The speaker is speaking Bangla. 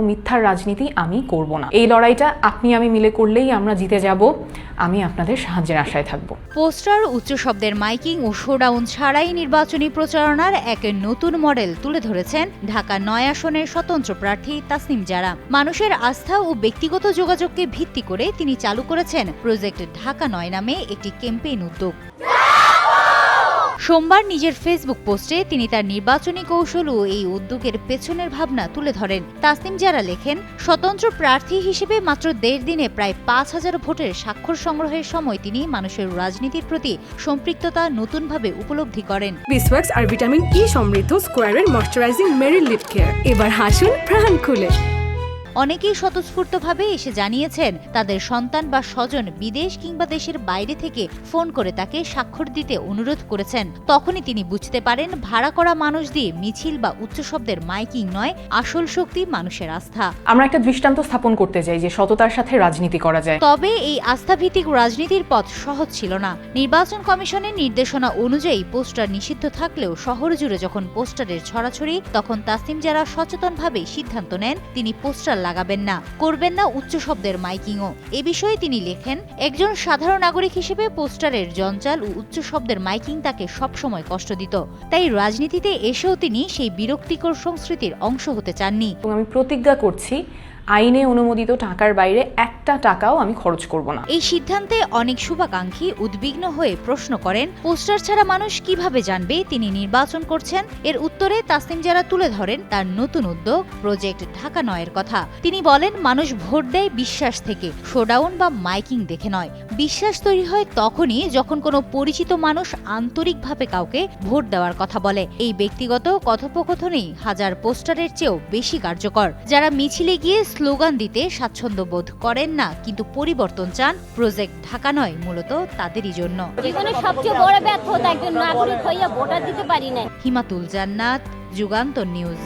মিথ্যার রাজনীতি আমি করব না। এই লড়াইটা আপনি আমি মিলে করলেই আমরা জিতে যাব। আমি আপনাদের সাহায্যের আশায় থাকব। পোস্টার, উচ্চ শব্দের মাইকিং ও শোডাউন ছাড়াই নির্বাচনী প্রচারণার এক নতুন মডেল তুলে ধরেছেন ঢাকা ৯ আসনের স্বতন্ত্র প্রার্থী তাসনিম জারা। মানুষের আস্থা ও ব্যক্তিগত যোগাযোগকে ভিত্তি করে তিনি চালু করেছেন প্রজেক্ট ঢাকা ৯ নামে একটি ক্যাম্পেইন উদ্যোগ। সোমবার নিজের ফেসবুক পোস্টে তিনি তার নির্বাচনী কৌশল ও এই উদ্যোগের পেছনের ভাবনা তুলে ধরেন। তাসনিম জারা লেখেন, স্বতন্ত্র প্রার্থী হিসেবে মাত্র ১.৫ দিনে প্রায় ৫,০০০ ভোটের স্বাক্ষর সংগ্রহের সময় তিনি মানুষের রাজনীতির প্রতি সম্পৃক্ততা নতুনভাবে উপলব্ধি করেন। বিসওয়াক্স আর ভিটামিন ই সমৃদ্ধ স্কোয়ারের ময়শ্চারাইজিং মেরি লিপ কেয়ার, এবার হাসুন প্রাণ খুলে। অনেকেই স্বতঃস্ফূর্তভাবে এসে জানিয়েছেন তাদের সন্তান বা স্বজন বিদেশ কিংবা দেশের বাইরে থেকে ফোন করে তাকে স্বাক্ষর দিতে অনুরোধ করেছেন। তখনই তিনি বুঝতে পারেন ভাড়া করা মানুষ দিয়ে মিছিল বা উচ্চ শব্দের মাইকিং নয়, আসল শক্তি মানুষের আস্থা। আমরা একটা দৃষ্টান্ত স্থাপন করতে চাই যে সততার সাথে রাজনীতি করা যায়। তবে এই আস্থাভিত্তিক রাজনীতির পথ সহজ ছিল না। নির্বাচন কমিশনের নির্দেশনা অনুযায়ী পোস্টার নিষিদ্ধ থাকলেও শহর জুড়ে যখন পোস্টারের ছড়াছড়ি, তখন তাসনিম জারা সচেতনভাবে সিদ্ধান্ত নেন তিনি পোস্টার লাগাবেন না, করবেন না উচ্চ শব্দের মাইকিংও। এ বিষয়ে তিনি লেখেন, একজন সাধারণ নাগরিক হিসেবে পোস্টারের জঞ্জাল ও উচ্চ শব্দের মাইকিং তাকে সবসময় কষ্ট দিত। তাই রাজনীতিতে এসেও তিনি সেই বিরক্তিকর সংস্কৃতির অংশ হতে চাননি। এবং আমি প্রতিজ্ঞা করছি আইনে অনুমোদিত টাকার বাইরে একটা টাকাও আমি খরচ করব না। এই সিদ্ধান্তে অনেক শুভাকাঙ্ক্ষী উদ্বিগ্ন হয়ে প্রশ্ন করেন, পোস্টার ছাড়া মানুষ কিভাবে জানবে তিনি নির্বাচন করছেন? এর উত্তরে তাসনিম জারা তুলে ধরেন তার নতুন উদ্যোগ প্রজেক্ট ঢাকা ৯-এর কথা। তিনি বলেন, মানুষ ভোট দেয় বিশ্বাস থেকে, শোডাউন বা মাইকিং দেখে নয়। বিশ্বাস তৈরি হয় তখনই যখন কোনো পরিচিত মানুষ আন্তরিকভাবে কাউকে ভোট দেওয়ার কথা বলে। এই ব্যক্তিগত কথোপকথনই হাজার পোস্টারের চেয়েও বেশি কার্যকর। যারা মিছিলে গিয়ে স্লোগান দিতে স্বাচ্ছন্দ্য বোধ করেন না কিন্তু পরিবর্তন চান, প্রজেক্ট ঢাকা ৯ মূলত তাদেরই জন্য। জীবনের সবচেয়ে বড় ব্যর্থতা একজন নাগরিক হইয়া ভোটার দিতে পারি না। হিমাতুল জান্নাত, যুগান্তর নিউজ।